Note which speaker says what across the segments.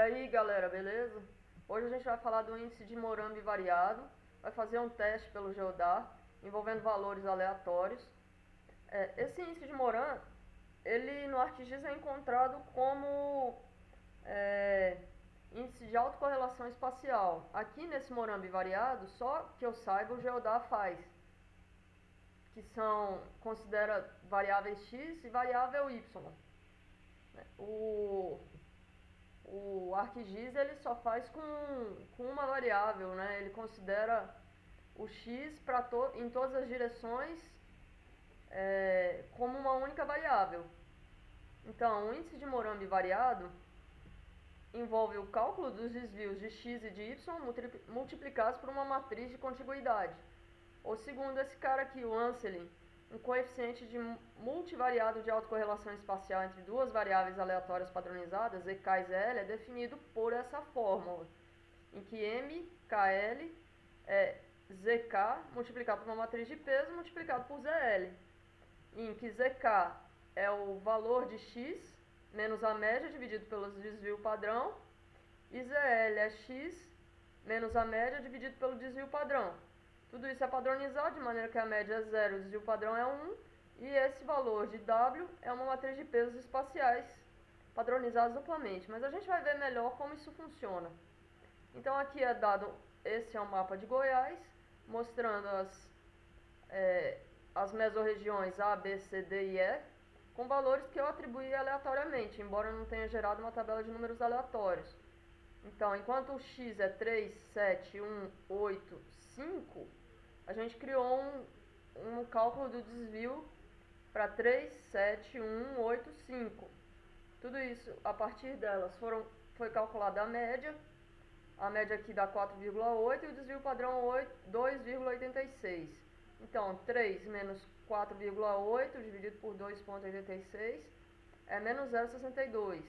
Speaker 1: aí galera, beleza? Hoje a gente vai falar do índice de Moran bivariado, vai fazer um teste pelo Geodar envolvendo valores aleatórios. Esse índice de Moran, ele no ArcGIS é encontrado como índice de autocorrelação espacial. Aqui nesse Moran bivariado, só que eu saiba, o Geodar faz, que considera variáveis x e variável y. O ArcGIS ele só faz com uma variável, né? Ele considera o x em todas as direções como uma única variável. Então, o índice de Moran bivariado envolve o cálculo dos desvios de x e de y multiplicados por uma matriz de contiguidade. Ou segundo esse cara aqui, o Anselin, um coeficiente de multivariado de autocorrelação espacial entre duas variáveis aleatórias padronizadas, EK e ZL, é definido por essa fórmula, em que MKL é ZK multiplicado por uma matriz de peso multiplicado por ZL, em que ZK é o valor de x menos a média dividido pelo desvio padrão, e ZL é x menos a média dividido pelo desvio padrão. Tudo isso é padronizado, de maneira que a média é 0, o desvio padrão é 1, e esse valor de W é uma matriz de pesos espaciais padronizados duplamente. Mas a gente vai ver melhor como isso funciona. Então aqui é dado, esse é um mapa de Goiás, mostrando as mesorregiões A, B, C, D e E, com valores que eu atribuí aleatoriamente, embora eu não tenha gerado uma tabela de números aleatórios. Então, enquanto o x é 3, 7, 1, 8, 5, a gente criou um cálculo do desvio para 3, 7, 1, 8, 5. Tudo isso, a partir delas, foi calculada a média aqui dá 4,8 e o desvio padrão 2,86. Então, 3 menos 4,8 dividido por 2,86 é menos 0,62.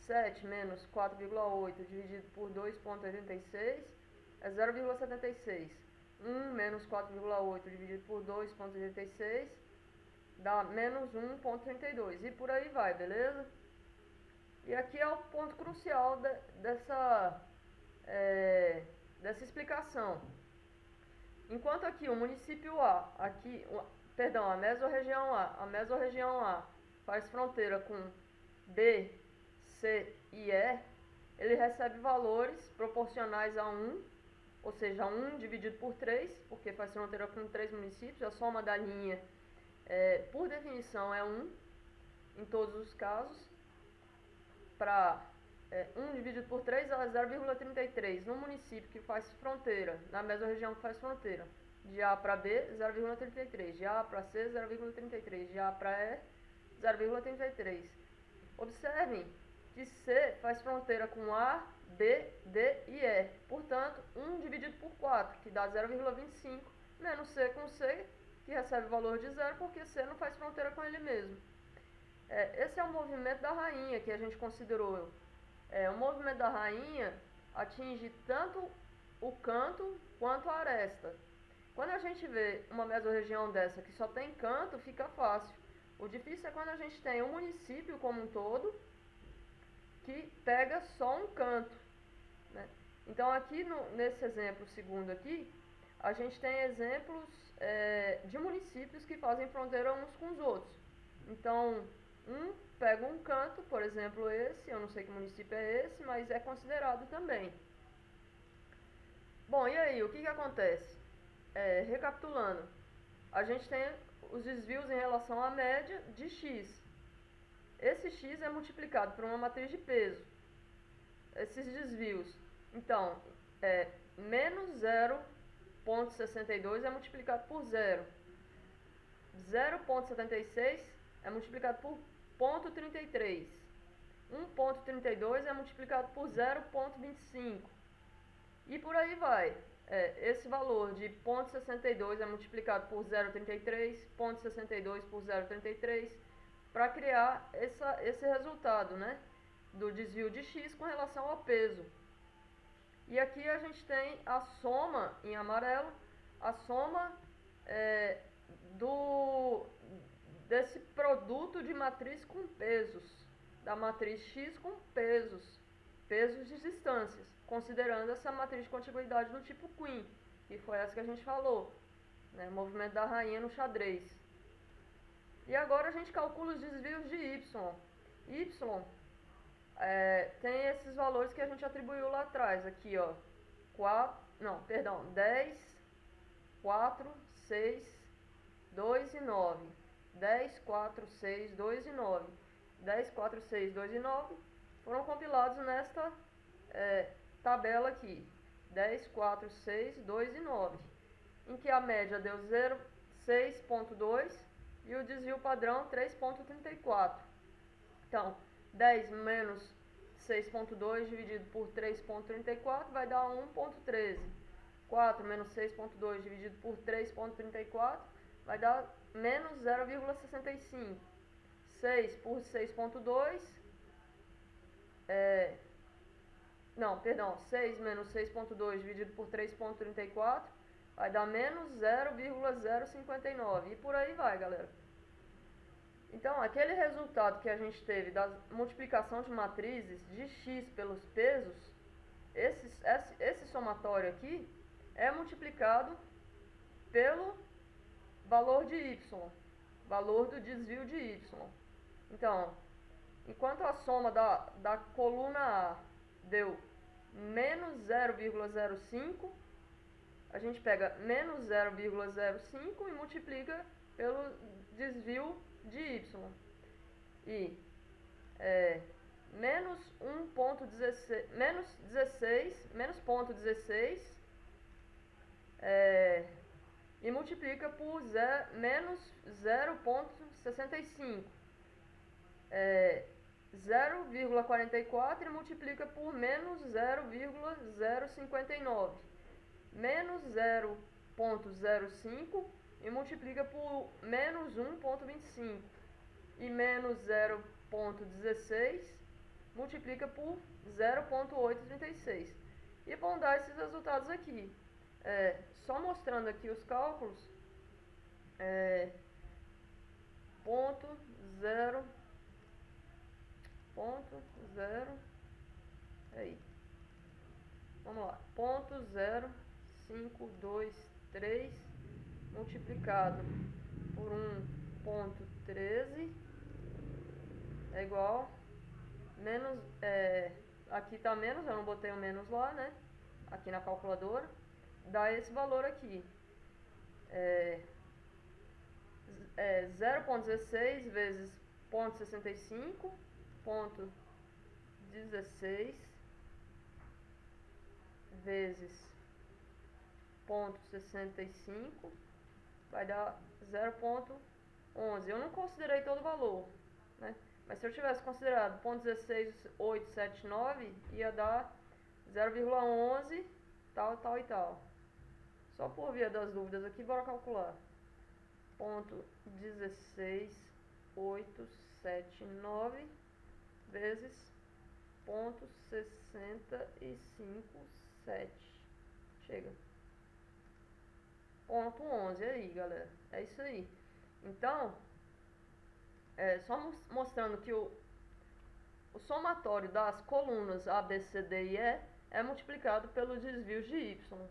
Speaker 1: 7 menos 4,8 dividido por 2,86 é 0,76. 1 menos 4,8 dividido por 2,86 dá menos 1,32. E por aí vai, beleza? E aqui é o ponto crucial dessa explicação. Enquanto aqui o município A, a mesorregião A faz fronteira com B, C e E, ele recebe valores proporcionais a 1, ou seja, 1 dividido por 3, porque faz fronteira com 3 municípios, a soma da linha, por definição, é 1, em todos os casos. Para 1 dividido por 3 é 0,33. No município que faz fronteira, na mesorregião que faz fronteira, de A para B, 0,33. De A para C, 0,33. De A para E, 0,33. Observem que C faz fronteira com A, B, D e E. Portanto, 1 dividido por 4, que dá 0,25, menos C com C, que recebe o valor de 0, porque C não faz fronteira com ele mesmo. Esse é o movimento da rainha que a gente considerou. O movimento da rainha atinge tanto o canto quanto a aresta. Quando a gente vê uma mesorregião dessa que só tem canto, fica fácil. O difícil é quando a gente tem um município como um todo que pega só um canto, né? Então aqui nesse exemplo segundo aqui, a gente tem exemplos de municípios que fazem fronteira uns com os outros. Então, pega um canto, por exemplo esse, eu não sei que município é esse, mas é considerado também. Bom, e aí, o que acontece? Recapitulando, a gente tem os desvios em relação à média de x. Esse x é multiplicado por uma matriz de peso. Esses desvios, então, menos 0,62 é multiplicado por 0. 0,76 é multiplicado por 0,33. 1,32 é multiplicado por 0,25. E por aí vai. Esse valor de 0,62 é multiplicado por 0,33, 0,62 por 0,33, para criar esse resultado, né, do desvio de x com relação ao peso. E aqui a gente tem a soma, em amarelo, a soma desse produto de matriz com pesos, da matriz x com pesos. pesos de distâncias, considerando essa matriz de contiguidade do tipo Queen, que foi essa que a gente falou, né, movimento da rainha no xadrez. E agora a gente calcula os desvios de y. Y tem esses valores que a gente atribuiu lá atrás, aqui ó, 10, 4, 6, 2 e 9. 10, 4, 6, 2 e 9. 10, 4, 6, 2 e 9 foram compilados nesta tabela aqui. 10, 4, 6, 2 e 9. Em que a média deu 6,2 e o desvio padrão 3,34. Então, 10 menos 6,2 dividido por 3,34 vai dar 1,13. 4 menos 6,2 dividido por 3,34 vai dar menos 0,65. 6 por 6,2 6 menos 6,2 dividido por 3,34 vai dar menos 0,059. E por aí vai, galera. Então, aquele resultado que a gente teve da multiplicação de matrizes de x pelos pesos, esse somatório aqui é multiplicado pelo valor de y, valor do desvio de y. Então, enquanto a soma da coluna A deu menos 0,05, a gente pega menos 0,05 e multiplica pelo desvio de y. E menos 0,16 e multiplica por menos 0,65. 0,44 e multiplica por menos 0,059. Menos 0,05 e multiplica por menos 1,25. E menos 0,16 multiplica por 0,836. E vão dar esses resultados aqui. Só mostrando aqui os cálculos, ponto zero, aí, vamos lá, 0,523 multiplicado por 1,13 é igual, menos, aqui está menos, eu não botei o menos lá, né, aqui na calculadora, dá esse valor aqui, 0,16 vezes 0,65, 0,16 vezes 0,65 vai dar 0,11. Eu não considerei todo o valor, né? Mas se eu tivesse considerado 0,16879 ia dar 0,11 tal, tal e tal. Só por via das dúvidas aqui, bora calcular. 0,16879 vezes 0,657. Chega. 0,11 aí, galera. É isso aí. Então, só mostrando que o somatório das colunas A, B, C, D e E é multiplicado pelos desvios de Y.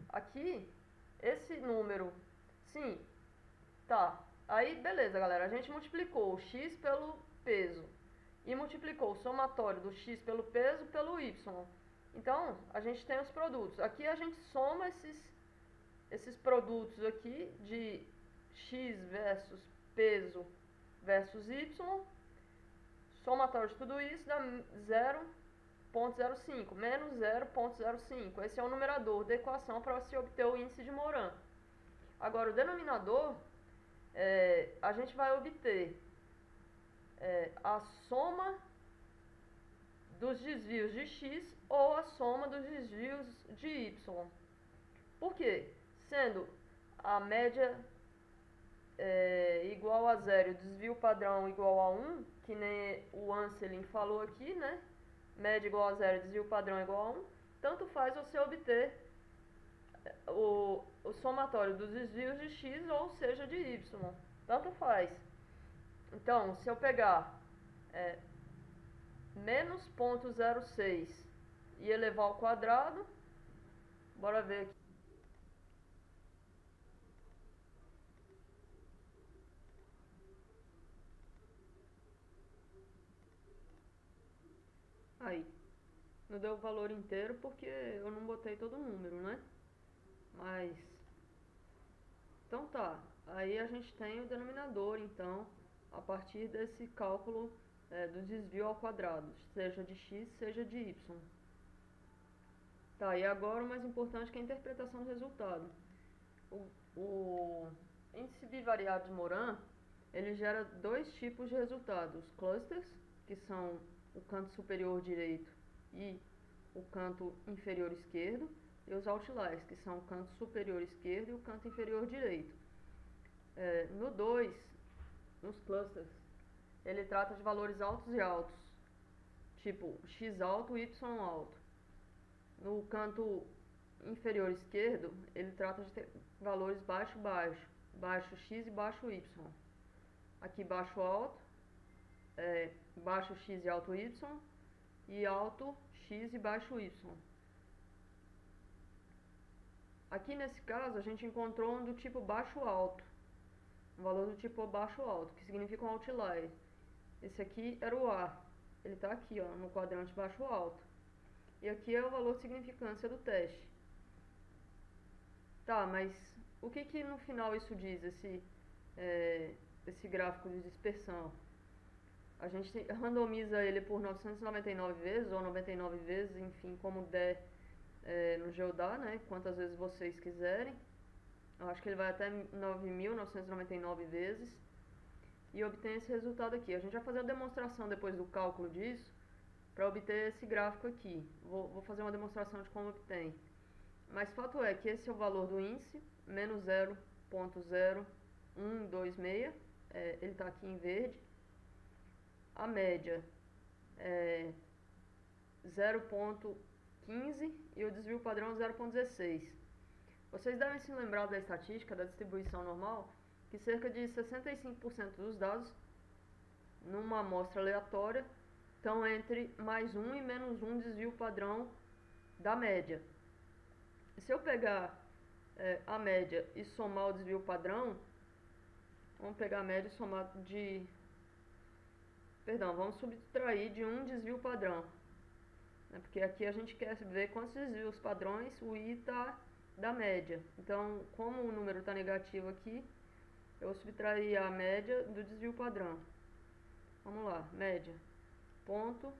Speaker 1: Aqui, esse número, sim, tá. Aí, beleza, galera. A gente multiplicou o x pelo peso e multiplicou o somatório do x pelo peso pelo y. Então, a gente tem os produtos. Aqui a gente soma esses produtos aqui de x versus peso versus y. Somatório de tudo isso dá 0,05, menos 0,05. Esse é o numerador da equação para se obter o índice de Morin. Agora, o denominador, a gente vai obter a soma dos desvios de x ou a soma dos desvios de y. Por quê? Sendo a média igual a 0 e o desvio padrão igual a 1, que nem o Anselin falou aqui, né? Média igual a 0 e desvio padrão igual a 1, tanto faz você obter o somatório dos desvios de x ou seja de y. Tanto faz. Então, se eu pegar menos 0,06 e elevar ao quadrado, bora ver aqui. Aí, não deu o valor inteiro porque eu não botei todo o número, né? Mas, então tá, aí a gente tem o denominador, então, a partir desse cálculo do desvio ao quadrado, seja de x, seja de y. Tá, e agora o mais importante que é a interpretação do resultado. O índice bivariado de Moran, ele gera dois tipos de resultados: os clusters, que são o canto superior direito e o canto inferior esquerdo, e os outliers, que são o canto superior esquerdo e o canto inferior direito. No 2, nos clusters, ele trata de valores altos e altos, tipo x alto e y alto. No canto inferior esquerdo, ele trata de ter valores baixo, baixo, baixo x e baixo y. Aqui baixo alto, baixo x e alto y, e alto x e baixo y. Aqui nesse caso a gente encontrou um do tipo baixo alto, um valor do tipo baixo alto, que significa um outlier. Esse aqui era o A, ele está aqui ó, no quadrante baixo alto. E aqui é o valor de significância do teste. Tá, mas o que no final isso diz, esse gráfico de dispersão? A gente randomiza ele por 999 vezes, ou 99 vezes, enfim, como der no GeoDá, né? Quantas vezes vocês quiserem. Eu acho que ele vai até 9.999 vezes. E obtém esse resultado aqui. A gente vai fazer a demonstração depois do cálculo disso, para obter esse gráfico aqui. Vou fazer uma demonstração de como obtém. Mas fato é que esse é o valor do índice, menos 0,0126, ele está aqui em verde. A média é 0,15 e o desvio padrão é 0,16. Vocês devem se lembrar da estatística da distribuição normal, que cerca de 65% dos dados, numa amostra aleatória, estão entre mais 1 e menos 1 desvio padrão da média. Se eu pegar a média e somar o desvio padrão, vamos pegar a média e somar vamos subtrair de um desvio padrão, né? Porque aqui a gente quer ver quantos desvios padrões o i está da média. Então, como o número está negativo aqui, eu vou subtrair a média do desvio padrão. Vamos lá, média, ponto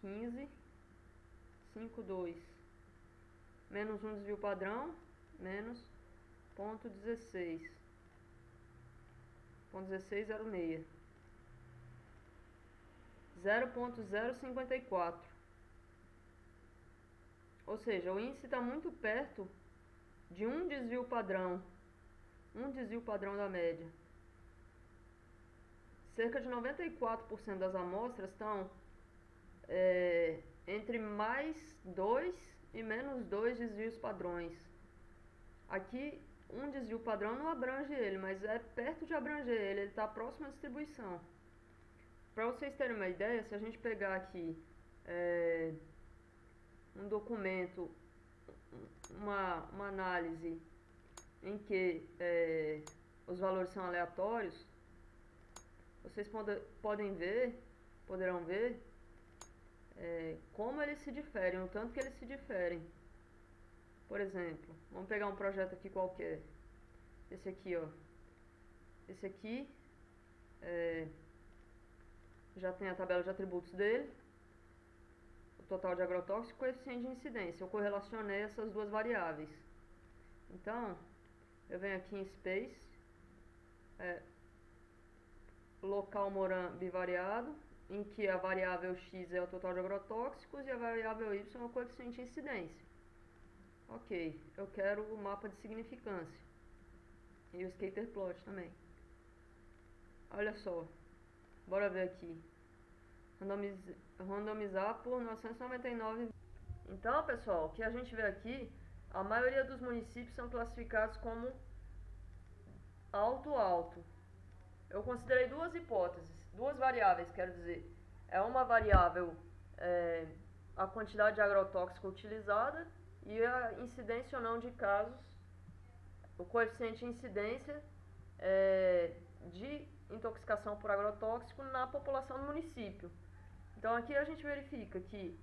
Speaker 1: 15,52, menos um desvio padrão, menos ponto 16,06, 0,054. Ou seja, o índice está muito perto de um desvio padrão da média. Cerca de 94% das amostras estão entre mais 2 e menos 2 desvios padrões. Aqui, um desvio padrão não abrange ele, mas é perto de abranger ele está próximo à distribuição. Para vocês terem uma ideia, se a gente pegar aqui um documento, uma análise em que os valores são aleatórios, vocês poderão ver como eles se diferem, o tanto que eles se diferem. Por exemplo, vamos pegar um projeto aqui qualquer, esse aqui ó, esse aqui já tem a tabela de atributos dele, o total de agrotóxicos e o coeficiente de incidência. Eu correlacionei essas duas variáveis. Então, eu venho aqui em Space, local Moran bivariado, em que a variável x é o total de agrotóxicos e a variável y é o coeficiente de incidência. Ok, eu quero o mapa de significância e o scatter plot também. Olha só, bora ver aqui. Randomizar por 999. Então, pessoal, o que a gente vê aqui, a maioria dos municípios são classificados como alto-alto. eu considerei duas hipóteses, duas variáveis, quero dizer. É uma variável, a quantidade de agrotóxico utilizada e a incidência ou não de casos, o coeficiente de incidência de intoxicação por agrotóxico na população do município. Então aqui a gente verifica que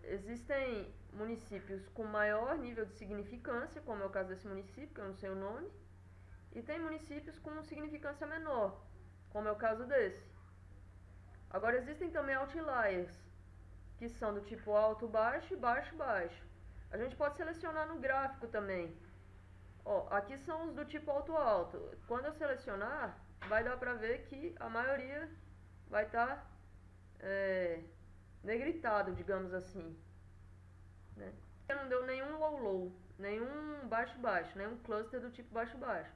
Speaker 1: existem municípios com maior nível de significância, como é o caso desse município, que eu não sei o nome, e tem municípios com significância menor, como é o caso desse. Agora existem também outliers, que são do tipo alto, baixo e baixo, baixo. A gente pode selecionar no gráfico também. Ó, aqui são os do tipo alto, alto. Quando eu selecionar, vai dar pra ver que a maioria vai estar negritado, digamos assim, né? Não deu nenhum low, low, nenhum baixo, baixo, nenhum cluster do tipo baixo, baixo.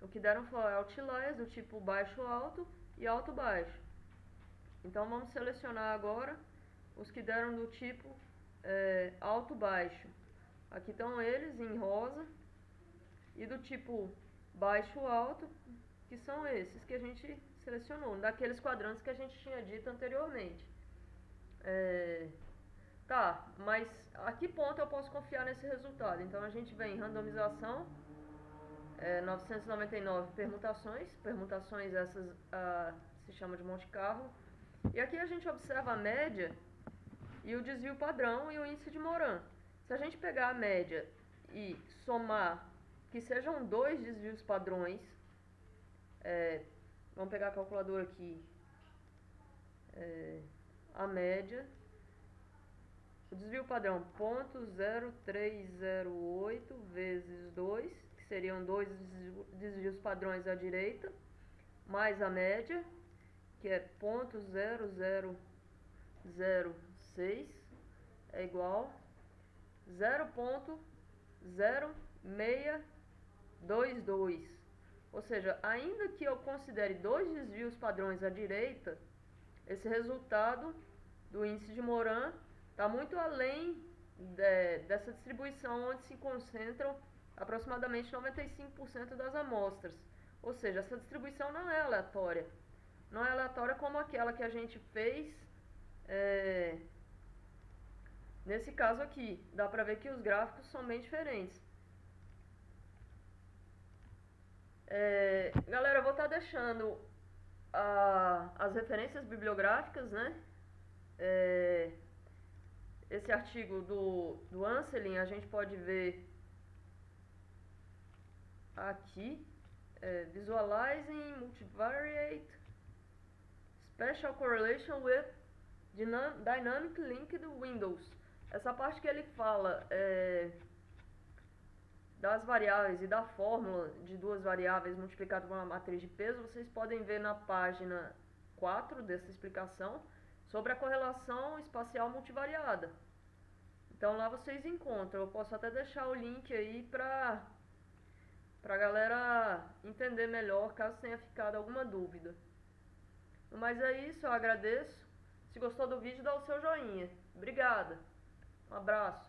Speaker 1: O que deram foi outliers do tipo baixo, alto e alto, baixo. Então vamos selecionar agora os que deram do tipo alto, baixo. Aqui estão eles em rosa. E do tipo baixo, alto, que são esses que a gente selecionou, daqueles quadrantes que a gente tinha dito anteriormente. Tá, mas a que ponto eu posso confiar nesse resultado? Então a gente vem em randomização, 999 permutações essas se chama de Monte Carlo. E aqui a gente observa a média e o desvio padrão e o índice de Moran. Se a gente pegar a média e somar que sejam dois desvios padrões, vamos pegar a calculadora aqui, a média, o desvio padrão 0.0308 vezes 2, que seriam dois desvios padrões à direita, mais a média, que é 0.0006, é igual 0.0622. Ou seja, ainda que eu considere dois desvios padrões à direita, esse resultado do índice de Moran está muito além dessa distribuição, onde se concentram aproximadamente 95% das amostras. Ou seja, essa distribuição não é aleatória. Não é aleatória como aquela que a gente fez nesse caso aqui. Dá pra ver que os gráficos são bem diferentes. Galera, eu vou estar deixando as referências bibliográficas, né? Esse artigo do Anselin a gente pode ver aqui, Visualizing Multivariate Special Correlation with Dynamic Linked Windows. Essa parte que ele fala das variáveis e da fórmula de duas variáveis multiplicado por uma matriz de peso, vocês podem ver na página 4 dessa explicação sobre a correlação espacial multivariada. Então lá vocês encontram, eu posso até deixar o link aí pra galera entender melhor, caso tenha ficado alguma dúvida. Mas é isso, eu agradeço. Se gostou do vídeo, dá o seu joinha. Obrigada. Um abraço.